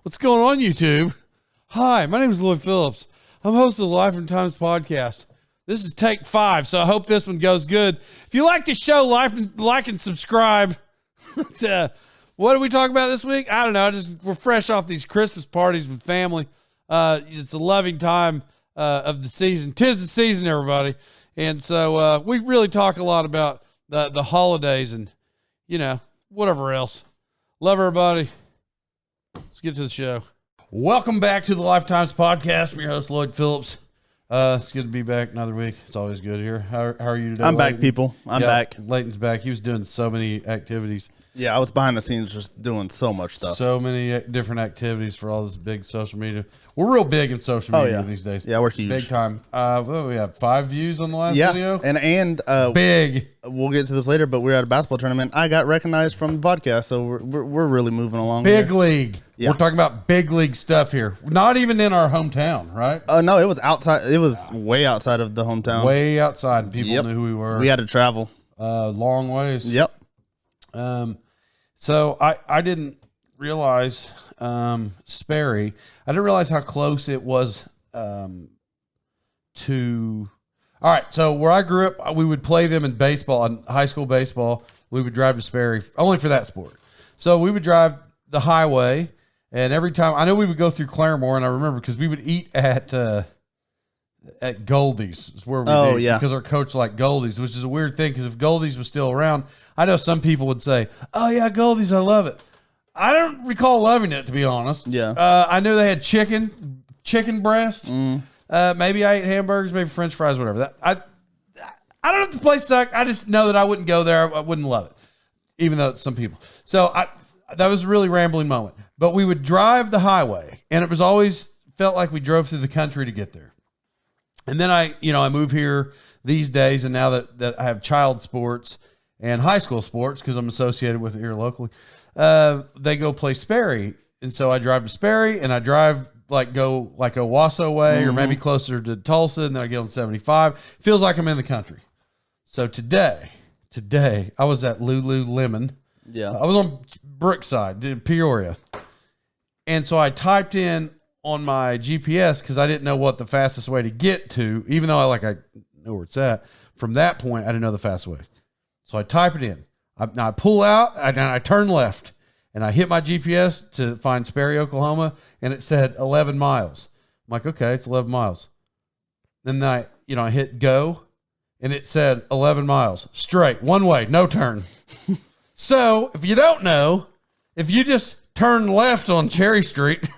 What's going on, YouTube? Hi, my name is Lloyd Phillips. I'm host of the Life and Times podcast. This is take 5, so I hope this one goes good. If you like the show, like and subscribe. What do we talk about this week? I don't know. We're fresh off these Christmas parties with family. It's a loving time of the season. 'Tis the season, everybody. And so we really talk a lot about the holidays and, whatever else. Love everybody. Let's get to the show. Welcome back to the Lifetimes podcast. I'm your host, Lloyd Phillips. It's good to be back another week. It's always good here. How are you today? I'm Layton? back, people. I'm back. Layton's back. He was doing so many activities. Yeah, I was behind the scenes just doing so much stuff. So many different activities for all this big social media. We're real big in social media these days. Yeah, we're huge. Big time. We have 5 views on the last video. And big. We'll get to this later, but we're at a basketball tournament. I got recognized from the podcast, so we're really moving along. Big league. Yeah. We're talking about big league stuff here. Not even in our hometown, right? No, it was outside. It was way outside of the hometown. Way outside. And people knew who we were. We had to travel. Long ways. Yep. So I didn't realize Sperry. I didn't realize how close it was to. All right, so where I grew up, we would play them in baseball, in high school baseball. We would drive to Sperry only for that sport. So we would drive the highway, and every time I know we would go through Claremore, and I remember because we would eat at Goldie's is where we did, because our coach liked Goldie's, which is a weird thing because if Goldie's was still around, I know some people would say, "Oh yeah, Goldie's, I love it." I don't recall loving it, to be honest. Yeah. I knew they had chicken breast. Maybe I ate hamburgers, maybe French fries, whatever. I don't know if the place sucked. I just know that I wouldn't go there. I wouldn't love it, even though it's some people. So that was a really rambling moment. But we would drive the highway, and it was always felt like we drove through the country to get there. And then I move here these days, and now that I have child sports and high school sports, because I'm associated with it here locally, they go play Sperry. And so I drive to Sperry, and I go like Owasso way, or maybe closer to Tulsa, and then I get on 75. Feels like I'm in the country. So today I was at Lululemon. Yeah. I was on Brookside, Peoria. And so I typed in on my GPS because I didn't know what the fastest way to get to, even though I know where it's at. From that point, I didn't know the fast way. So I type it in. I pull out, and I turn left, and I hit my GPS to find Sperry, Oklahoma, and it said 11 miles. I'm like, okay, it's 11 miles. Then I hit go, and it said 11 miles straight, one way, no turn. So if you don't know, if you just turn left on Cherry Street,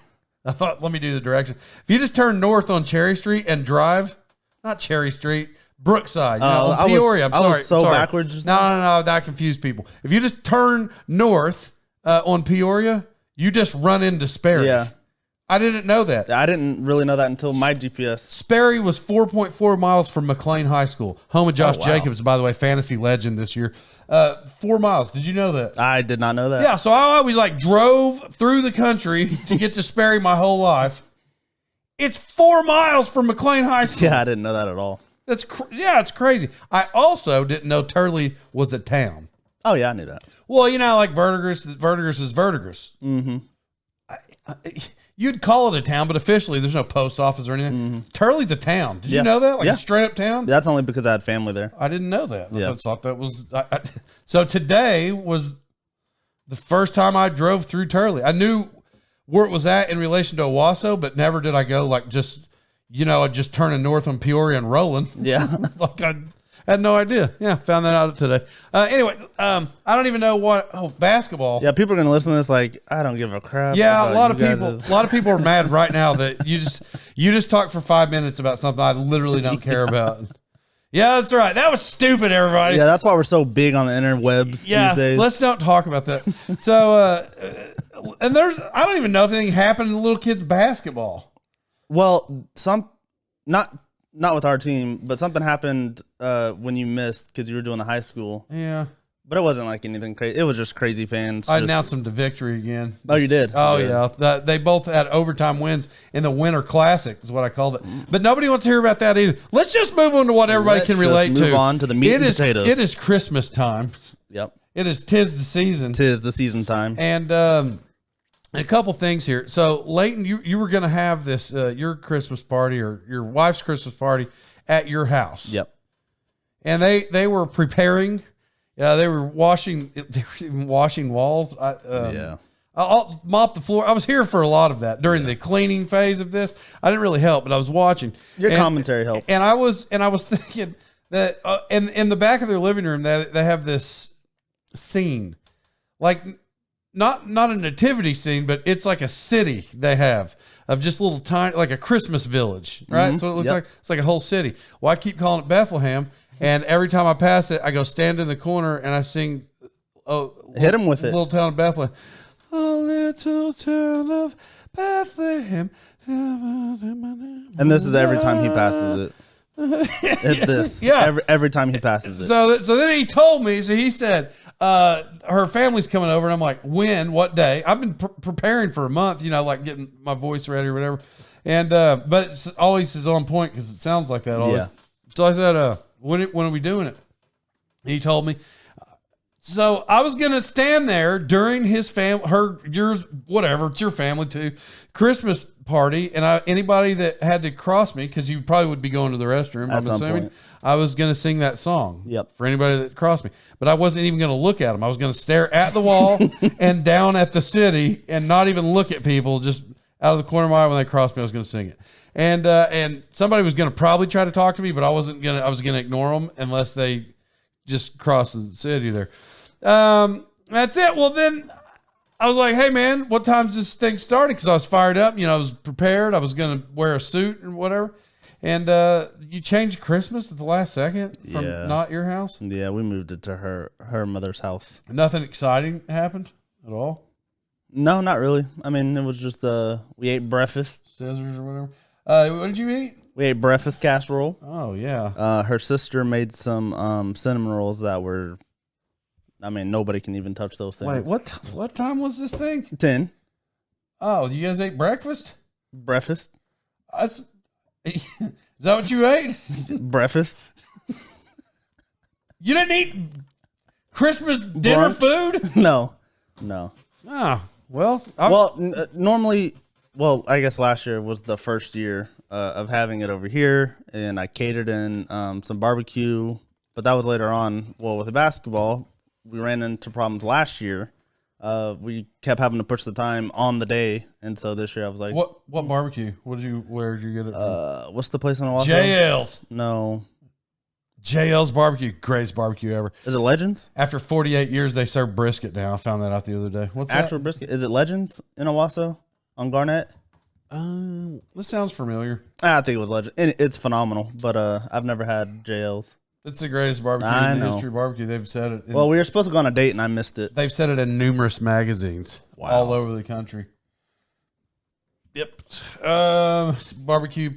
I thought, let me do the direction. If you just turn north on Cherry Street and drive, not Cherry Street, Brookside, Peoria. I was so backwards. No, that confused people. If you just turn north on Peoria, you just run into Sperry. Yeah. I didn't know that. I didn't really know that until my GPS. Sperry was 4.4 miles from McLean High School. Home of Josh Jacobs, by the way, fantasy legend this year. 4 miles. Did you know that? I did not know that. Yeah, so I always drove through the country to get to Sperry my whole life. It's 4 miles from McLean High School. Yeah, I didn't know that at all. It's crazy. I also didn't know Turley was a town. Oh, yeah, I knew that. Well, Verdigris is Verdigris. Mm-hmm. You'd call it a town, but officially there's no post office or anything. Mm-hmm. Turley's a town. Did you know that? A straight up town? That's only because I had family there. I didn't know that. Yeah. I thought that was... So today was the first time I drove through Turley. I knew where it was at in relation to Owasso, but never did I go just turning north on Peoria and rolling. Yeah. I had no idea. Yeah, found that out today. Anyway, I don't even know basketball. Yeah, people are gonna listen to this I don't give a crap. Yeah, a lot of people are mad right now that you just talk for 5 minutes about something I literally don't care about. Yeah, that's right. That was stupid, everybody. Yeah, that's why we're so big on the interwebs these days. Let's don't talk about that. So, and I don't even know if anything happened in the little kids' basketball. Well, not with our team, but something happened when you missed because you were doing the high school. Yeah. But it wasn't anything crazy. It was just crazy fans. I announced them to victory again. Oh, you did? Oh, yeah. They both had overtime wins in the Winter Classic is what I called it. But nobody wants to hear about that either. Let's just move on to what everybody can relate to. Move on to the meat and potatoes. It is Christmas time. Yep. It is 'tis the season. 'Tis the season time. And a couple things here. So, Layton, you were going to have this your Christmas party or your wife's Christmas party at your house. Yep. And they were preparing. They were washing. They were even washing walls. Yeah. I'll mop the floor. I was here for a lot of that during the cleaning phase of this. I didn't really help, but I was watching. Your commentary helped. And I was thinking that in the back of their living room, they have this scene, like not a nativity scene, but it's like a city they have of just little tiny, like a Christmas village, right? Mm-hmm. So it looks like it's like a whole city. Well, I keep calling it Bethlehem, and every time I pass it, I go stand in the corner and I sing. Hit him with it. Little town of Bethlehem. A little town of Bethlehem. And this is every time he passes it. It's this. Yeah. Every time he passes it. So then he told me, so he said, her family's coming over. And I'm like, when, what day? I've been preparing for a month, like getting my voice ready or whatever. And, but it's always is on point because it sounds like that always. Yeah. So I said, when are we doing it? He told me. So I was going to stand there during his yours, whatever, it's your family too, Christmas party. And anybody that had to cross me, because you probably would be going to the restroom, I'm assuming, I was going to sing that song for anybody that crossed me. But I wasn't even going to look at them. I was going to stare at the wall and down at the city and not even look at people, just out of the corner of my eye when they crossed me, I was going to sing it. And somebody was going to probably try to talk to me, but I was going to ignore them unless they just crossed the city there. That's it. Well, then I was like, hey man, what time's this thing starting? Cause I was fired up, I was prepared. I was going to wear a suit and whatever. And, you changed Christmas at the last second from not your house. Yeah. We moved it to her mother's house. Nothing exciting happened at all. No, not really. I mean, it was just, we ate breakfast. Scissors or whatever. What did you eat? We ate breakfast casserole. Oh yeah. Her sister made some, cinnamon rolls that were, I mean, nobody can even touch those things. Wait, what time was this thing? 10. Oh, you guys ate breakfast? Breakfast. Is that what you ate? Breakfast. You didn't eat Christmas dinner food? No. Oh, well. Normally, I guess last year was the first year of having it over here, and I catered in some barbecue, but that was later on. Well, with the basketball, we ran into problems last year. We kept having to push the time on the day, and so this year I was like, "What barbecue? Where did you get it from?" What's the place in Oahu? JL's. No. JL's barbecue, greatest barbecue ever. Is it Legends? After 48 years, they serve brisket now. I found that out the other day. What's actual that? Brisket? Is it Legends in Owasso on Garnett? This sounds familiar. I think it was Legend. It's phenomenal, but I've never had JL's. It's the greatest barbecue in the history of barbecue. They've said it. Well, we were supposed to go on a date, and I missed it. They've said it in numerous magazines all over the country. Yep. Barbecue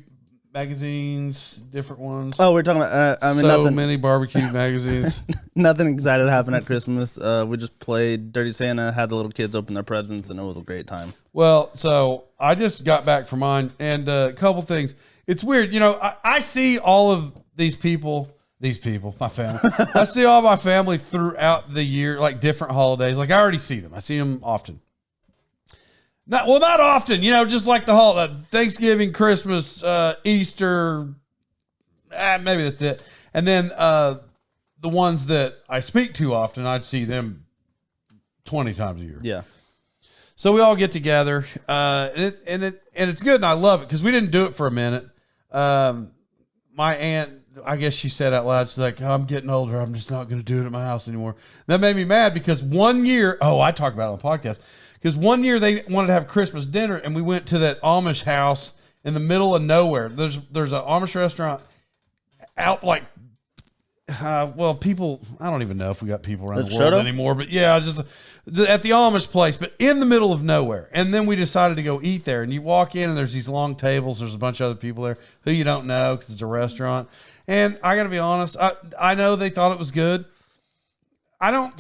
magazines, different ones. Oh, we're talking about. Nothing. Many barbecue magazines. Nothing excited happened at Christmas. We just played Dirty Santa, had the little kids open their presents, and it was a great time. Well, so I just got back from mine, and a couple things. It's weird, I see all of these people, my family. I see all my family throughout the year, like different holidays. Like I already see them. I see them often. Not often, just like the Thanksgiving, Christmas, Easter. Maybe that's it. And then the ones that I speak to often, I'd see them 20 times a year. Yeah. So we all get together, and it's good, and I love it because we didn't do it for a minute. My aunt, I guess she said out loud, she's like, "I'm getting older. I'm just not going to do it at my house anymore." That made me mad because one year, I talked about it on the podcast, because one year they wanted to have Christmas dinner, and we went to that Amish house in the middle of nowhere. There's an Amish restaurant out people, I don't even know if we got people around the world anymore, but yeah, just at the Amish place, but in the middle of nowhere. And then we decided to go eat there, and you walk in and there's these long tables. There's a bunch of other people there who you don't know because it's a restaurant. And I got to be honest, I know they thought it was good. I don't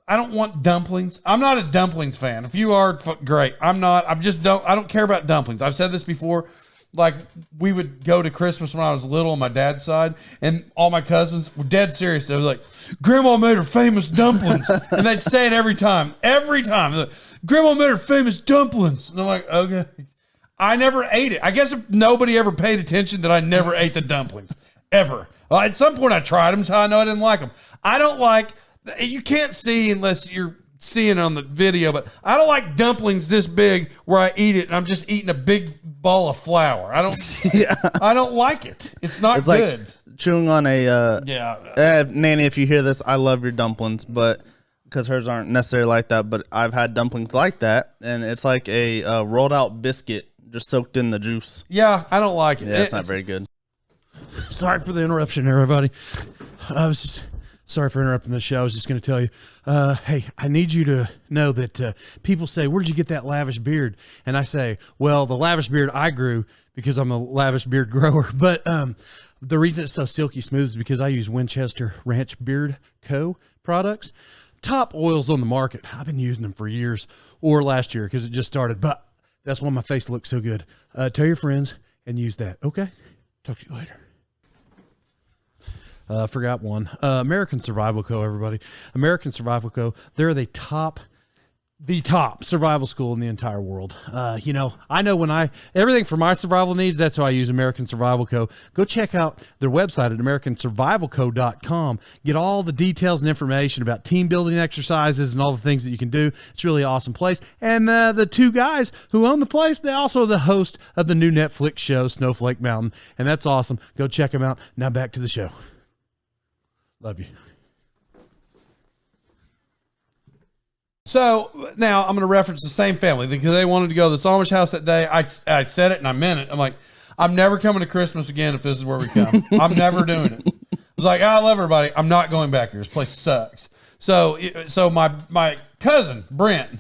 want dumplings. I'm not a dumplings fan. If you are, great. I'm not. I don't care about dumplings. I've said this before. like we would go to Christmas when I was little on my dad's side, and all my cousins were dead serious. They was like, "Grandma made her famous dumplings," and they'd say it every time. Every time, like, "Grandma made her famous dumplings," and I'm like, "Okay." I never ate it. I guess if nobody ever paid attention that I never ate the dumplings ever. Well, at some point I tried them, so I know I didn't like them. I don't like. You can't see unless you're seeing it on the video, but I don't like dumplings this big where I eat it and I'm just eating a big ball of flour. I don't. Yeah. I don't like it. It's not good. Like chewing on a. Nanny, if you hear this, I love your dumplings, but because hers aren't necessarily like that. But I've had dumplings like that, and it's like a rolled out biscuit just soaked in the juice. Yeah, I don't like it. Yeah, it's not very good. Sorry for the interruption, everybody. Sorry for interrupting the show. I was just going to tell you, hey, I need you to know that people say, "Where'd you get that lavish beard?" And I say, well, the lavish beard I grew because I'm a lavish beard grower. But the reason it's so silky smooth is because I use Winchester Ranch Beard Co. products. Top oils on the market. I've been using them for years, or last year because it just started. But that's why my face looks so good. Tell your friends and use that. Okay? Talk to you later. Forgot one. American Survival Co. Everybody, American Survival Co. They're the top survival school in the entire world. You know, I know when everything for my survival needs, that's why I use American Survival Co. Go check out their website at americansurvivalco.com. Get all the details and information about team building exercises and all the things that you can do. It's really an awesome place. And the two guys who own the place, they also are the host of the new Netflix show, Snowflake Mountain. And that's awesome. Go check them out. Now back to the show. Love you. So now I'm going to reference the same family because they wanted to go to the Amish house that day. I said it and I meant it. I'm like, I'm never coming to Christmas again if this is where we come. I'm never doing it. I was like, I love everybody. I'm not going back here. This place sucks. So my cousin, Brent,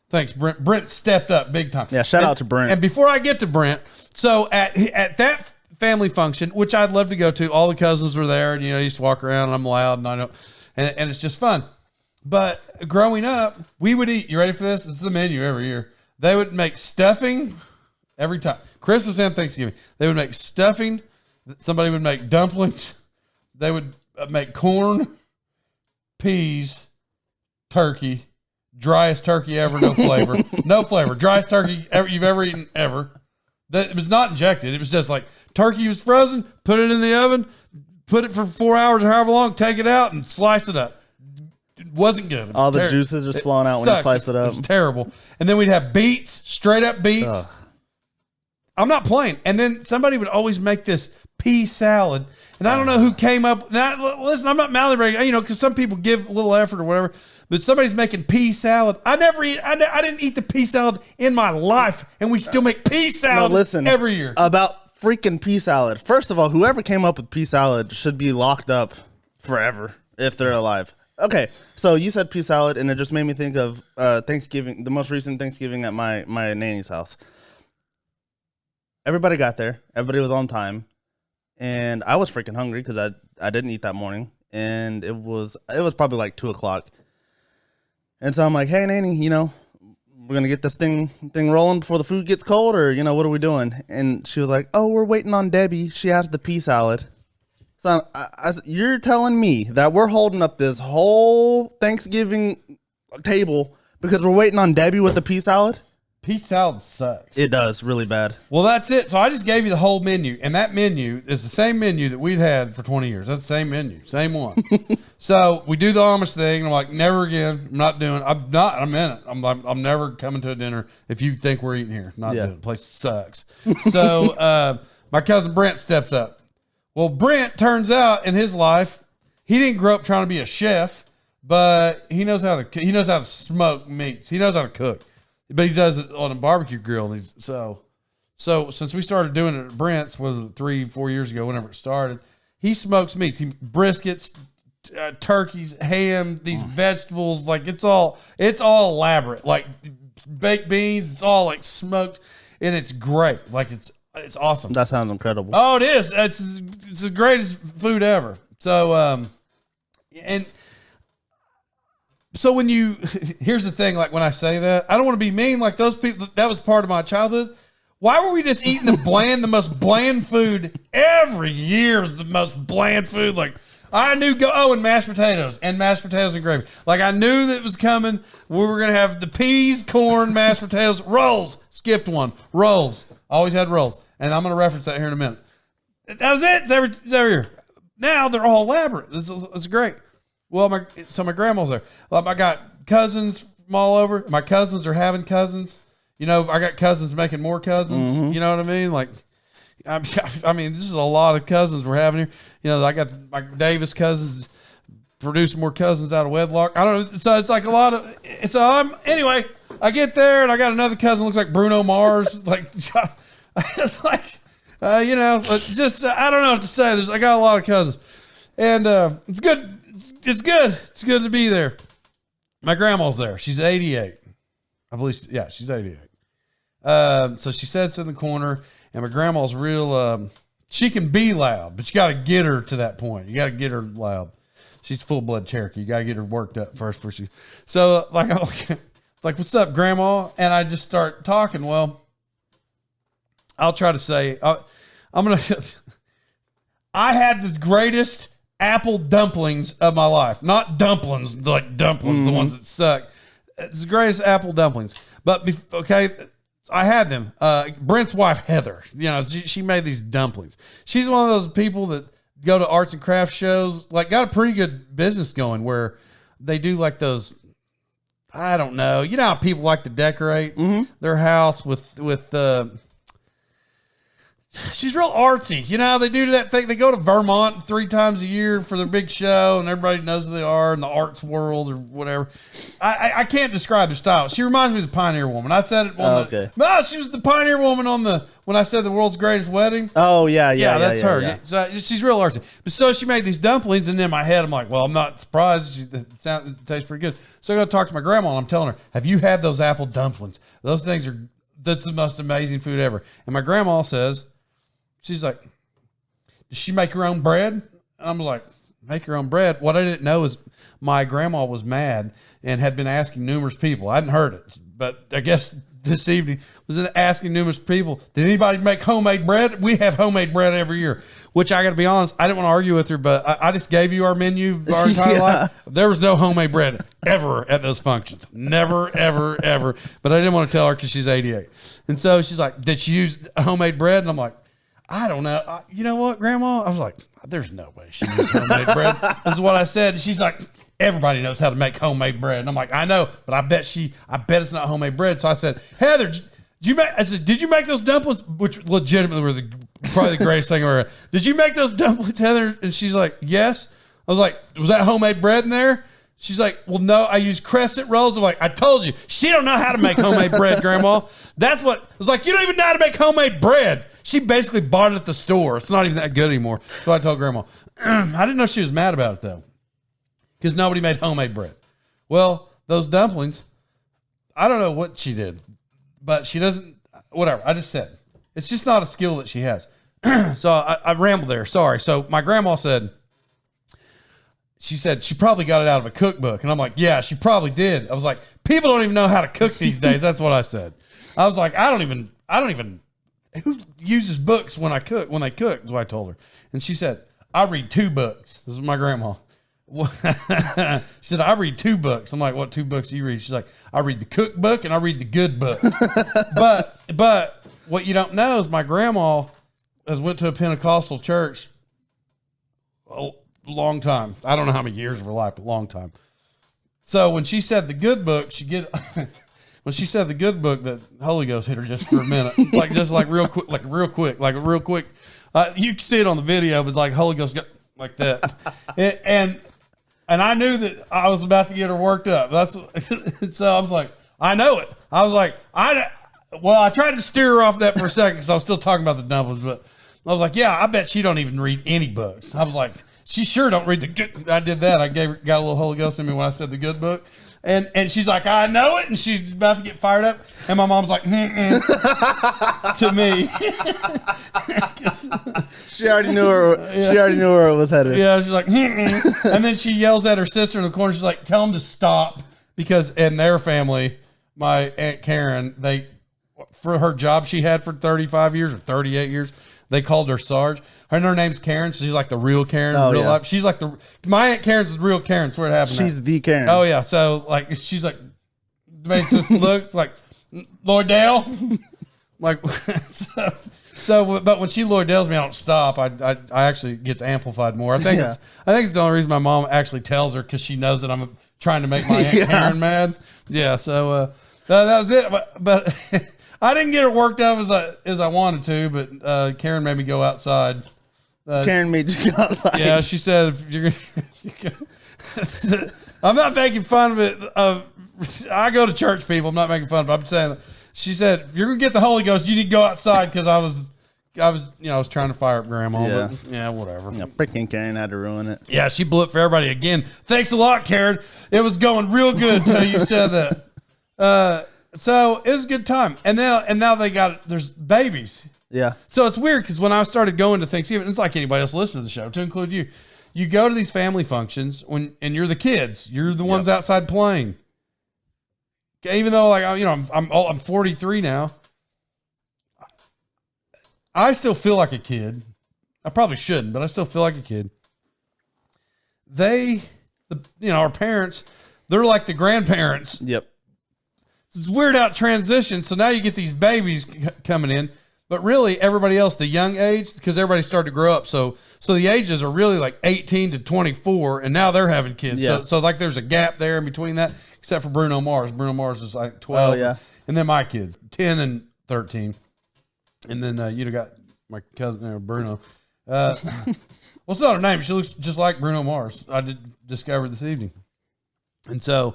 thanks, Brent. Brent stepped up big time. Yeah, shout out to Brent. And before I get to Brent, so at that family function, which I'd love to go to, all the cousins were there, and you know, I used to walk around and I'm loud and I know, and it's just fun. But growing up, we would eat. You ready for this? This is the menu every year. They would make stuffing every time, Christmas and Thanksgiving. They would make stuffing. Somebody would make dumplings. They would make corn, peas, turkey, driest turkey ever, no flavor, no flavor, driest turkey you've ever eaten ever. That it was not injected. It was just like turkey was frozen, put it in the oven, put it for 4 hours or however long, take it out and slice it up. It wasn't good. All the juices just flowing out when you slice it up. It was terrible. And then we'd have beets, straight up beets. Ugh. I'm not playing. And then somebody would always make this pea salad. And I don't know who came up. Now, listen, I'm not mouthing bragging, you know, because some people give a little effort or whatever. But somebody's making pea salad. I didn't eat the pea salad in my life, and we still make pea salad every year. About freaking pea salad. First of all, whoever came up with pea salad should be locked up forever if they're alive. Okay, so you said pea salad, and it just made me think of Thanksgiving, the most recent Thanksgiving at my nanny's house. Everybody got there. Everybody was on time, and I was freaking hungry because I didn't eat that morning, and it was probably like 2:00. And so I'm like, hey, Nanny, you know, we're going to get this thing rolling before the food gets cold, or, you know, what are we doing? And she was like, oh, we're waiting on Debbie. She has the pea salad. So you're telling me that we're holding up this whole Thanksgiving table because we're waiting on Debbie with the pea salad? Pea salad sucks. It does really bad. Well, that's it. So I just gave you the whole menu, and that menu is the same menu that we'd had for 20 years. That's the same menu, same one. So we do the Amish thing, and I'm like, never again. I'm not doing. I'm in it. I'm never coming to a dinner if you think we're eating here. Not doing it. The place sucks. So my cousin Brent steps up. Well, Brent, turns out in his life, he didn't grow up trying to be a chef, but he knows how to smoke meats. He knows how to cook. But he does it on a barbecue grill. And so since we started doing it at Brent's, was it 3-4 years ago, whenever it started, he smokes meats. Briskets, turkeys, ham, these vegetables, like it's all elaborate. Like baked beans, it's all like smoked, and it's great. Like it's awesome. That sounds incredible. Oh, it is. It's the greatest food ever. So So when here's the thing, like when I say that, I don't want to be mean like those people, that was part of my childhood. Why were we just eating the most bland food every year? Is the most bland food. Like I knew, and mashed potatoes and gravy. Like I knew that it was coming. We were gonna have the peas, corn, mashed potatoes, rolls. Skipped one. Rolls. Always had rolls, and I'm gonna reference that here in a minute. That was it. It's every year. Now they're all elaborate. It's great. Well, my grandma's there. Well, I got cousins from all over. My cousins are having cousins. You know, I got cousins making more cousins. Mm-hmm. You know what I mean? Like, I mean, this is a lot of cousins we're having here. You know, I got my Davis cousins producing more cousins out of wedlock. I don't know. So it's like a lot of. Anyway, I get there and I got another cousin looks like Bruno Mars. Like, it's like, you know, just I don't know what to say. I got a lot of cousins, and it's good. It's good. It's good to be there. My grandma's there. She's 88. I believe, she's 88. So she sits in the corner, and my grandma's real, she can be loud, but you got to get her to that point. You got to get her loud. She's full-blood Cherokee. You got to get her worked up first before she, so like, I'm like, what's up, grandma? And I just start talking. Well, I'll try to say, I had the greatest apple dumplings of my life. Not dumplings, like dumplings, the ones that suck. It's the greatest apple dumplings. But, I had them. Brent's wife, Heather, you know, she made these dumplings. She's one of those people that go to arts and crafts shows, like got a pretty good business going where they do like those, I don't know. You know how people like to decorate their house with she's real artsy. You know, they do that thing. They go to Vermont 3 times a year for their big show, and everybody knows who they are in the arts world or whatever. I can't describe their style. She reminds me of the Pioneer Woman. I said it on she was the Pioneer Woman when I said the world's greatest wedding. Oh, yeah, that's her. Yeah. So she's real artsy. But so she made these dumplings, and in my head, I'm like, well, I'm not surprised. It tastes pretty good. So I go talk to my grandma, and I'm telling her, have you had those apple dumplings? Those things that's the most amazing food ever. And my grandma says, she's like, does she make her own bread? And I'm like, make her own bread? What I didn't know is my grandma was mad and had been asking numerous people. I hadn't heard it, but I guess this evening was asking numerous people, did anybody make homemade bread? We have homemade bread every year, which I got to be honest, I didn't want to argue with her, but I just gave you our menu our entire life. There was no homemade bread ever at those functions. Never, ever, ever. But I didn't want to tell her because she's 88. And so she's like, did she use homemade bread? And I'm like, I don't know. You know what, Grandma? I was like, there's no way she makes homemade bread. This is what I said. And she's like, everybody knows how to make homemade bread. And I'm like, I know, but I bet it's not homemade bread. So I said, Heather, did you make those dumplings? Which legitimately were probably the greatest thing ever. Did you make those dumplings, Heather? And she's like, yes. I was like, was that homemade bread in there? She's like, well, no, I use crescent rolls. I'm like, I told you, she don't know how to make homemade bread, Grandma. That's what, I was like, you don't even know how to make homemade bread. She basically bought it at the store. It's not even that good anymore. So I told Grandma. I didn't know she was mad about it, though, because nobody made homemade bread. Well, those dumplings, I don't know what she did, but she doesn't, whatever. I just said, it's just not a skill that she has. So I rambled there. Sorry. So my grandma said, she said she probably got it out of a cookbook. And I'm like, yeah, she probably did. I was like, people don't even know how to cook these days. That's what I said. I was like, I don't even, who uses books when they cook, is what I told her. And she said, I read 2 books. This is my grandma. She said, I read 2 books. I'm like, what 2 books do you read? She's like, I read the cookbook and I read the good book. but what you don't know is my grandma has went to a Pentecostal church a long time. I don't know how many years of her life, but long time. So when she said the good book, when she said the good book, the Holy Ghost hit her just for a minute, real quick. You can see it on the video, but like Holy Ghost got like that, and I knew that I was about to get her worked up. So I was like, I know it. I was like, I tried to steer her off that for a second because I was still talking about the dumplings, but I was like, yeah, I bet she don't even read any books. I was like, she sure don't read the good. I did that. I got a little Holy Ghost in me when I said the good book. And she's like, I know it. And she's about to get fired up. And my mom's like, to me. She already knew where it was headed. Yeah, she's like, and then she yells at her sister in the corner. She's like, tell them to stop. Because in their family, my Aunt Karen, for her job she had for 35 years or 38 years. They called her Sarge. Her name's Karen. So she's like the real Karen in real life. She's like my Aunt Karen's the real Karen. That's where it happened. She's the Karen. Oh yeah. So like she's like makes this look like Lloydell. Like but when she Lloydells me, I don't stop. I actually gets amplified more. I think it's the only reason my mom actually tells her, because she knows that I'm trying to make my Aunt Karen mad. Yeah. So that was it. But I didn't get her worked up as I wanted to. But Karen made me go outside. Karen made you go outside. Yeah, she said, if you're I'm not making fun of it. I go to church, people. I'm not making fun of it. I'm saying, she said, if you're gonna get the Holy Ghost, you need to go outside, because I was trying to fire up Grandma. Yeah. But yeah, whatever. Yeah, freaking Karen had to ruin it. Yeah, she blew it for everybody again. Thanks a lot, Karen. It was going real good until you said that. So it was a good time, and now there's babies. Yeah. So it's weird, because when I started going to Thanksgiving, it's like anybody else listening to the show, to include you. You go to these family functions and you're the kids. You're the ones outside playing. Even though, like, I'm 43 now, I still feel like a kid. I probably shouldn't, but I still feel like a kid. Our parents, they're like the grandparents. Yep. It's weird how it transitions. So now you get these babies coming in, but really everybody else, the young age, because everybody started to grow up. So the ages are really like 18 to 24, and now they're having kids. Yeah. So like there's a gap there in between that, except for Bruno Mars. Bruno Mars is like 12. Oh, yeah. And then my kids, 10 and 13. And then you got my cousin, Bruno. Well, it's not her name. She looks just like Bruno Mars. I did discover this evening. And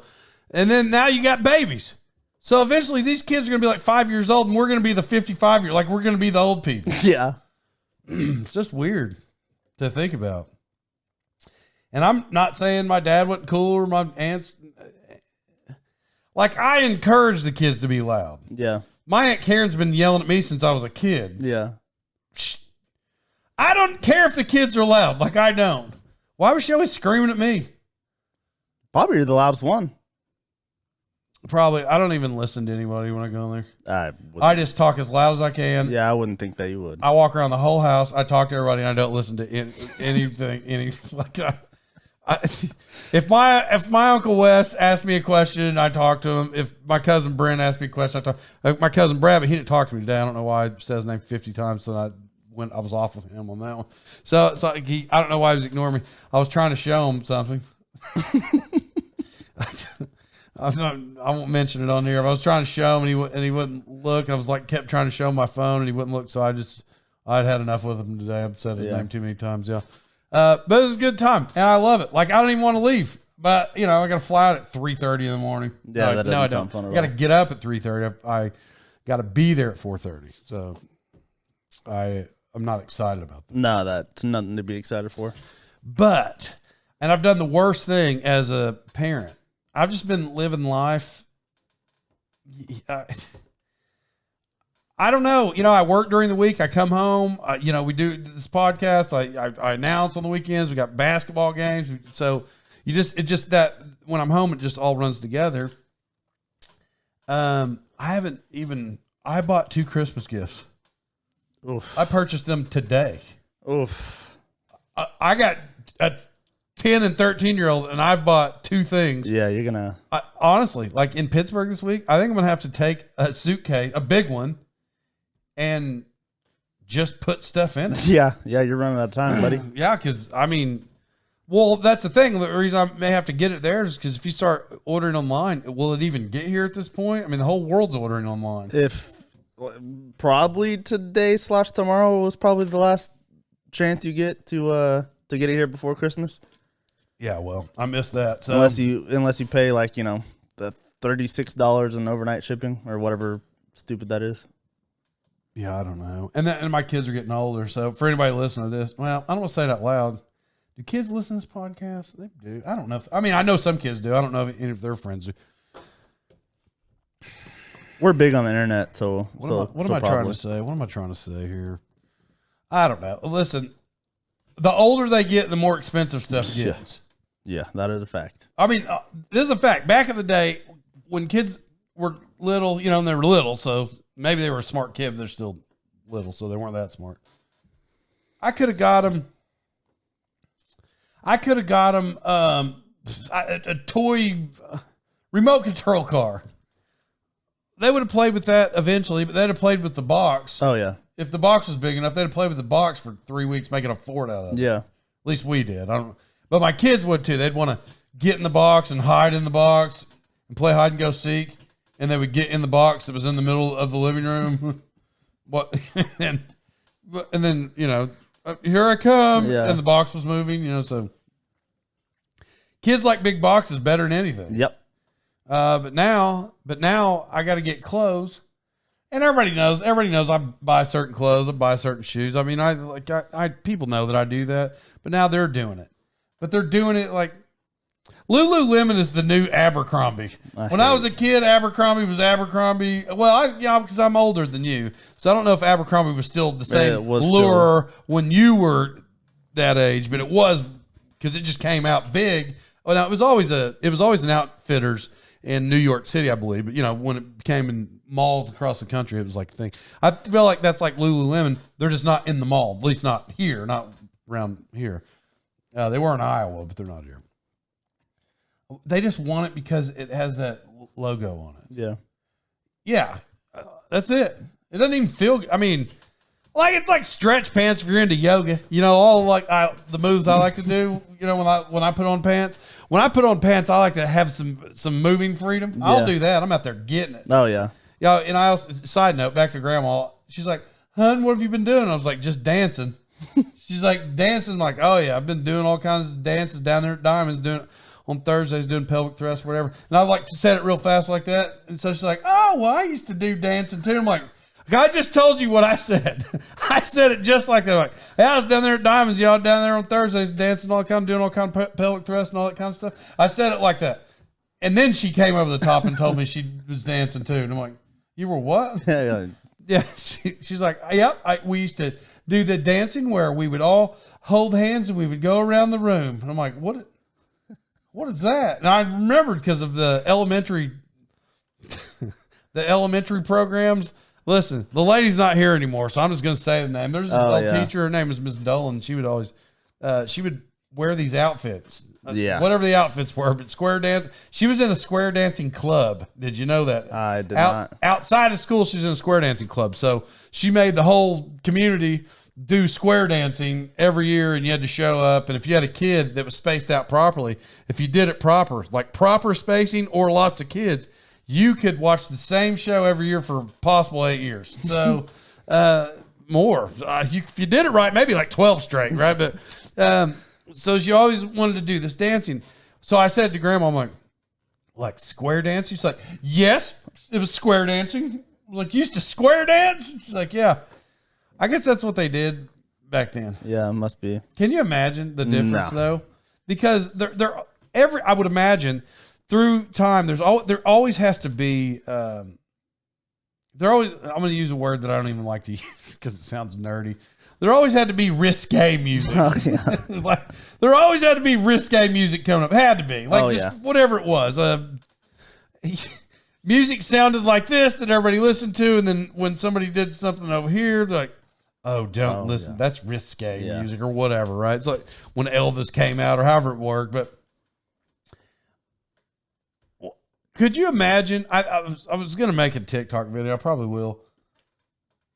then now you got babies. So eventually these kids are going to be like 5 years old, and we're going to be the 55-year, like we're going to be the old people. Yeah. It's just weird to think about. And I'm not saying my dad wasn't cool or my aunts. Like, I encourage the kids to be loud. Yeah. My Aunt Karen's been yelling at me since I was a kid. Yeah. I don't care if the kids are loud. Like, I don't. Why was she always screaming at me? Probably you're the loudest one. Probably. I don't even listen to anybody when I go in there. I I just talk as loud as I can. Yeah, I wouldn't think that you would. I walk around the whole house. I talk to everybody, and I don't listen to anything. If my Uncle Wes asked me a question, I talk to him. If my cousin Brent asked me a question, I talk. If my cousin Brad, but he didn't talk to me today. I don't know why. I said his name 50 times, so I was off with him on that one. So it's like I don't know why he was ignoring me. I was trying to show him something. I won't mention it on here. But I was trying to show him, and he wouldn't look. I was like kept trying to show him my phone, and he wouldn't look. So I'd had enough with him today. I've said his name too many times. Yeah. But it was a good time, and I love it. Like, I don't even want to leave, but I got to fly out at 3:30 in the morning. Yeah, that doesn't sound fun at all. I got to get up at 3:30. I got to be there at 4:30. So I'm not excited about that. No, that's nothing to be excited for. And I've done the worst thing as a parent. I've just been living life. I don't know. I work during the week. I come home. We do this podcast. I announce on the weekends. We got basketball games. So that when I'm home, it just all runs together. I bought 2 Christmas gifts. Oof. I purchased them today. Oof. I got a 10 and 13-year-old, and I've bought 2 things. Yeah, you're going to. Honestly, like in Pittsburgh this week, I think I'm going to have to take a suitcase, a big one, and just put stuff in it. Yeah, you're running out of time, buddy. Yeah, because, that's the thing. The reason I may have to get it there is because if you start ordering online, will it even get here at this point? The whole world's ordering online. Probably today/tomorrow was probably the last chance you get to get it here before Christmas. Yeah, well, I missed that. So unless you pay the $36 in overnight shipping or whatever stupid that is. Yeah, I don't know. And my kids are getting older. So for anybody listening to this, well, I don't want to say it out loud. Do kids listen to this podcast? They do. I don't know. I know some kids do. I don't know if any of their friends do. We're big on the internet, so what am I trying to say? What am I trying to say here? I don't know. Listen, the older they get, the more expensive stuff gets. Yeah, that is a fact. This is a fact. Back in the day, when kids were little, and they were little, so maybe they were a smart kid, but they're still little, so they weren't that smart. I could have got them. A toy remote control car. They would have played with that eventually, but they'd have played with the box. Oh yeah. If the box was big enough, they'd have played with the box for 3 weeks, making a fort out of it. Yeah. At least we did. I don't. But my kids would too. They'd want to get in the box and hide in the box and play hide and go seek. And they would get in the box that was in the middle of the living room. and then, here I come. Yeah. And the box was moving, so kids like big boxes better than anything. Yep. But now I got to get clothes, and everybody knows I buy certain clothes, I buy certain shoes. I mean, I people know that I do that, but now they're doing it, but they're doing it like Lululemon is the new Abercrombie. When I was a kid, Abercrombie was Abercrombie. Well, because I'm older than you, so I don't know if Abercrombie was still the same lure when you were that age, but it was because it just came out big. Well, now it was always an Outfitters in New York City, I believe. But when it became in malls across the country, it was like a thing. I feel like that's like Lululemon. They're just not in the mall, at least not here, not around here. They were in Iowa, but they're not here. They just want it because it has that logo on it. Yeah. Yeah. That's it. It doesn't even feel good. I mean, like it's like stretch pants if you're into yoga. All the moves I like to do, when I put on pants. When I put on pants, I like to have some moving freedom. Yeah. I'll do that. I'm out there getting it. Oh yeah. Yeah, and I also, side note, back to grandma, she's like, "Hun, what have you been doing?" I was like, "Just dancing." She's like, "Dancing?" I'm like, "Oh yeah, I've been doing all kinds of dances down there at Diamonds, doing it on Thursdays, doing pelvic thrust, whatever." And I like to set it real fast like that. And so she's like, "Oh, well, I used to do dancing too." I'm like, I just told you what I said. I said it just like that. Like, I was down there at Diamonds, y'all down there on Thursdays dancing, doing all kind of pelvic thrust and all that kind of stuff. I said it like that. And then she came over the top and told me she was dancing too. And I'm like, "You were what?" Yeah. She's like, "Yep. We used to do the dancing where we would all hold hands and we would go around the room." And I'm like, What is that? And I remembered because of the elementary programs. Listen, the lady's not here anymore, so I'm just going to say the name. There's this old teacher. Her name is Miss Dolan. She would always, she would wear these outfits. Whatever the outfits were, but square dance. She was in a square dancing club. Did you know that? I did not. Outside of school, she was in a square dancing club. So she made the whole community do square dancing every year, and you had to show up. And if you had a kid that was spaced out properly, if you did it proper, like proper spacing or lots of kids, you could watch the same show every year for possible 8 years. So more. If you did it right, maybe like 12 straight, right? But so she always wanted to do this dancing. So I said to Grandma, I'm like square dancing? She's like, "Yes, it was square dancing." I was like, "You used to square dance?" She's like, "Yeah." I guess that's what they did back then. Yeah, it must be. Can you imagine the difference though? Because I would imagine through time, there always has to be, I'm going to use a word that I don't even like to use because it sounds nerdy. There always had to be risque music. Oh, yeah. Like, there always had to be risque music coming up. Had to be. Like whatever it was. Music sounded like this that everybody listened to, and then when somebody did something over here, they're like, "Oh, don't listen. Yeah. That's risque music," or whatever, right? It's like when Elvis came out or however it worked. But could you imagine? I was going to make a TikTok video. I probably will.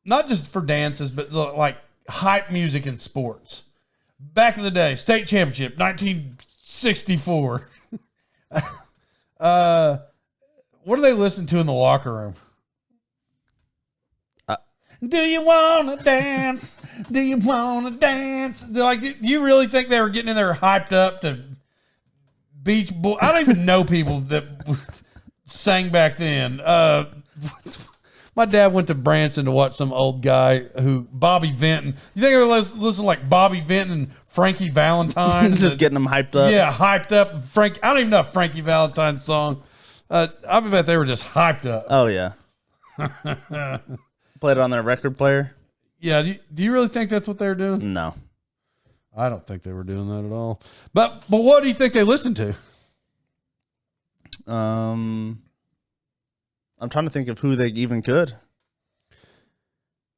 Not just for dances, but like hype music in sports. Back in the day, state championship, 1964. What do they listen to in the locker room? Do you want to dance? Do you want to dance? They're like, do you really think they were getting in there hyped up to Beach Boy? I don't even know people that sang back then. My dad went to Branson to watch some old guy Bobby Vinton. You think they listen like Bobby Vinton and Frankie Valentine? Just getting them hyped up. Yeah, hyped up. I don't even know a Frankie Valentine song. I bet they were just hyped up. Oh, yeah. Played it on their record player. Yeah. Do you really think that's what they were doing? No. I don't think they were doing that at all. But what do you think they listened to? I'm trying to think of who they even could.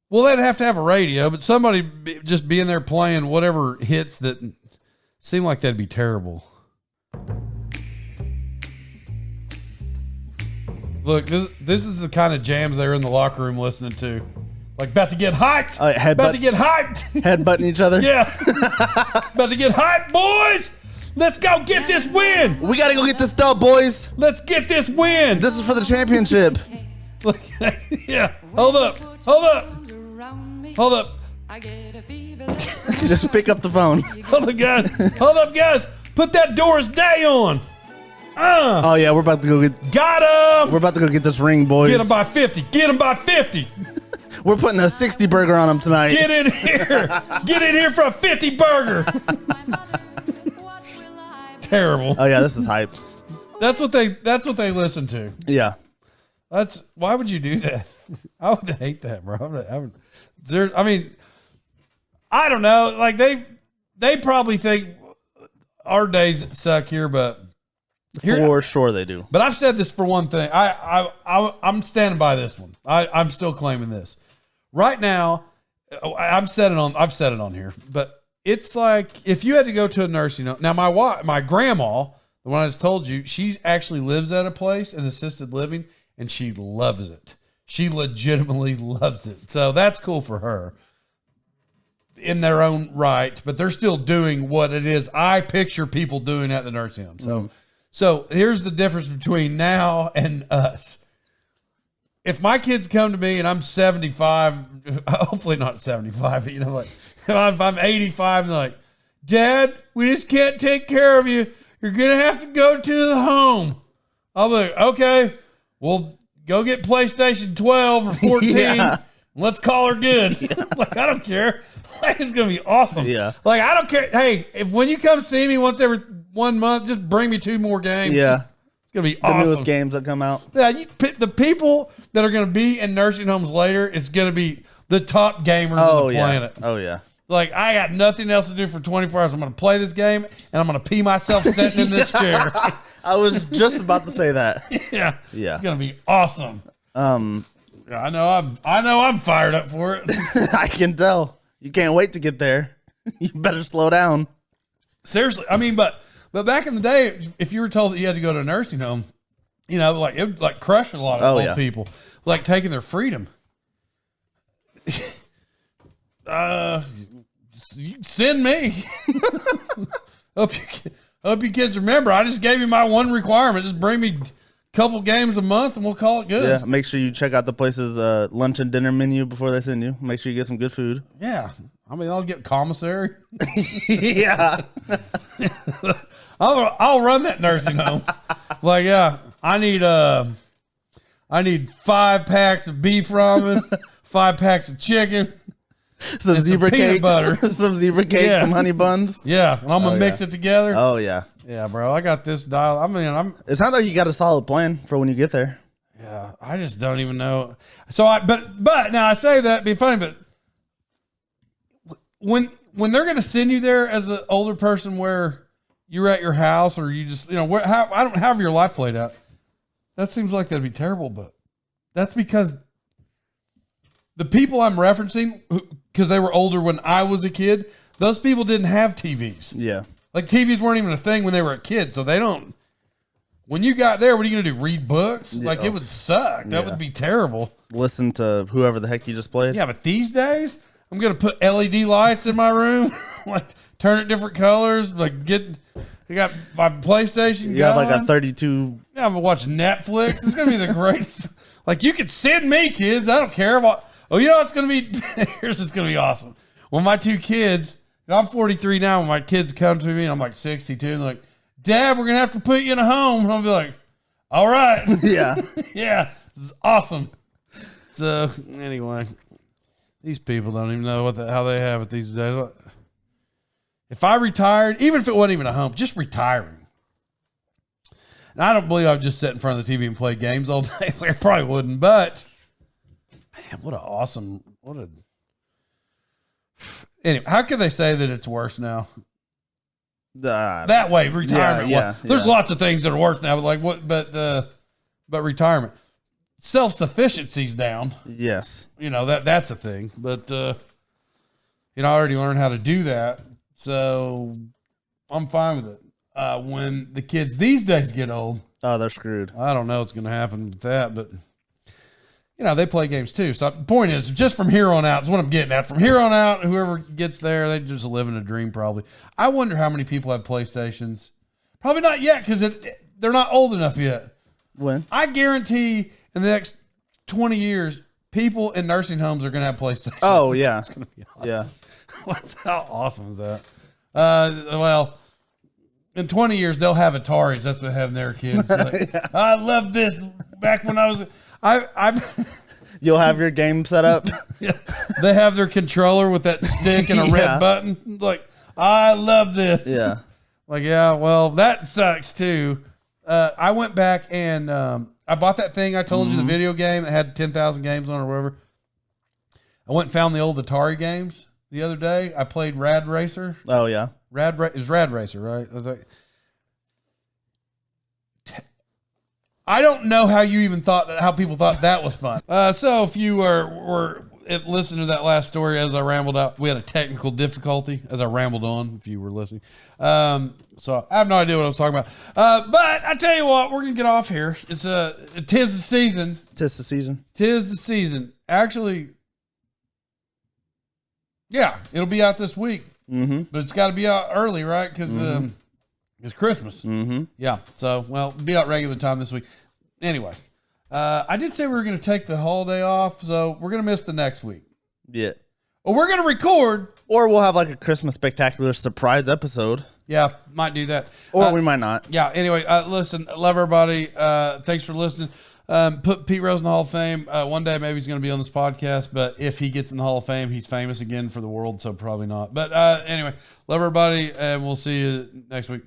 Well, they'd have to have a radio, but somebody just being there playing whatever hits that seem like that'd be terrible. Look, this is the kind of jams they were in the locker room listening to. Like, about to get hyped. About to get hyped. Headbutting each other. Yeah. About to get hyped, boys. Let's go get this win. We got to go get this dub, boys. Let's get this win. This is for the championship. Yeah. Hold up. Just pick up the phone. Hold up, guys. Put that Doris Day on. Oh, yeah. We're about to go get. Got him. We're about to go get this ring, boys. Get him by 50. Get him by 50. We're putting a 60 burger on him tonight. Get in here. Get in here for a 50 burger. Terrible. Oh yeah, this is hype. That's what they listen to. Yeah. Why would you do that? I would hate that, bro. I mean, I don't know. Like they probably think our days suck here, but for sure they do. But I've said this for one thing. I'm standing by this one. I'm still claiming this. Right now, I've said it on here, but it's like if you had to go to a nursing home. Now, my grandma, the one I just told you, she actually lives at a place in assisted living, and she loves it. She legitimately loves it. So that's cool for her in their own right, but they're still doing what it is I picture people doing at the nursing home. So here's the difference between now and us. If my kids come to me and I'm 75, hopefully not 75, like if I'm 85 and they're like, Dad, we just can't take care of you. You're going to have to go to the home. I'll be like, okay, well, go get PlayStation 12 or 14. Yeah. Let's call her good. Yeah. Like, I don't care. Like, it's going to be awesome. Yeah. Like, I don't care. Hey, when you come see me once every 1 month, just bring me 2 more games. Yeah. It's going to be awesome. The newest games that come out. Yeah, the people that are going to be in nursing homes later, it's going to be the top gamers on the planet. Oh, yeah. Like, I got nothing else to do for 24 hours. I'm going to play this game, and I'm going to pee myself sitting in this chair. I was just about to say that. Yeah. Yeah. It's going to be awesome. I know I'm fired up for it. I can tell. You can't wait to get there. You better slow down. Seriously. I mean, but back in the day, if you were told that you had to go to a nursing home, you know, like it would like crush a lot of old people, like taking their freedom. Send me. hope you kids remember. I just gave you my one requirement. Just bring me a couple games a month and we'll call it good. Yeah, make sure you check out the place's lunch and dinner menu before they send you. Make sure you get some good food. Yeah. I mean, I'll get commissary. Yeah. I'll run that nursing home. Like, yeah, I need 5 packs of beef ramen, 5 packs of chicken, some zebra cakes, butter, some zebra cakes, some honey buns. Yeah, and I'm gonna mix it together. Oh yeah, yeah, bro. I got this dial. I mean, it sounds like you got a solid plan for when you get there. Yeah, I just don't even know. So but now I say that be funny, but when they're gonna send you there as an older person, where you're at your house or you just however your life played out, that seems like that'd be terrible. But that's because the people I'm referencing, because they were older when I was a kid, those people didn't have TVs. Yeah. Like TVs weren't even a thing when they were a kid. So they don't, when you got there, what are you going to do? Read books? Yeah. Like it would suck. That would be terrible. Listen to whoever the heck you just played. Yeah. But these days I'm going to put LED lights in my room, like turn it different colors, like I got my PlayStation. You got like a 32. Yeah. I'm going to watch Netflix. It's going to be the greatest. Like you could send me kids. I don't care about. Oh, you know what's going to be? Here's what's going to be awesome. When my 2 kids, I'm 43 now. When my kids come to me, and I'm like 62, and they're like, Dad, we're going to have to put you in a home. And I'll be like, all right. Yeah. Yeah. This is awesome. So, anyway, these people don't even know how they have it these days. If I retired, even if it wasn't even a home, just retiring. And I don't believe I would just sit in front of the TV and play games all day. I probably wouldn't, but man, anyway, how can they say that it's worse now? That way, retirement. Yeah, There's lots of things that are worse now, but retirement. self-sufficiency's down. Yes. That's a thing. But, I already learned how to do that. So I'm fine with it. When the kids these days get old, Oh, they're screwed. I don't know what's going to happen with that, but they play games too. So the point is, just from here on out is what I'm getting at. From here on out, whoever gets there, they just live in a dream probably. I wonder how many people have PlayStations. Probably not yet because they're not old enough yet. When? I guarantee in the next 20 years, people in nursing homes are going to have PlayStations. Oh, yeah. It's going to be awesome. Yeah. How awesome is that? Well, in 20 years, they'll have Ataris. That's what they have in their kids. Like, yeah. I love this. Back when I was, You'll have your game set up. Yeah, they have their controller with that stick and a red button. Like, I love this. Yeah. Like, yeah, well, that sucks too. I went back and I bought that thing I told you, the video game that had 10,000 games on it or whatever. I went and found the old Atari games the other day. I played Rad Racer. Oh, yeah. It was Rad Racer, right? I was like, I don't know how you even how people thought that was fun. So if you were listening to that last story as I rambled out, we had a technical difficulty as I rambled on, if you were listening. So I have no idea what I was talking about. But I tell you what, we're going to get off here. Tis the season. Tis the season. Tis the season. Actually, yeah, it'll be out this week. Mm-hmm. But it's got to be out early, right? Because it's Christmas. Mm-hmm. Yeah. So, well, it'll be out regular time this week. Anyway, I did say we were going to take the holiday off, so we're going to miss the next week. Yeah. Well, we're going to record. Or we'll have like a Christmas spectacular surprise episode. Yeah, might do that. Or we might not. Yeah, anyway, listen, love everybody. Thanks for listening. Put Pete Rose in the Hall of Fame. One day maybe he's going to be on this podcast, but if he gets in the Hall of Fame, he's famous again for the world, so probably not. But anyway, love everybody, and we'll see you next week.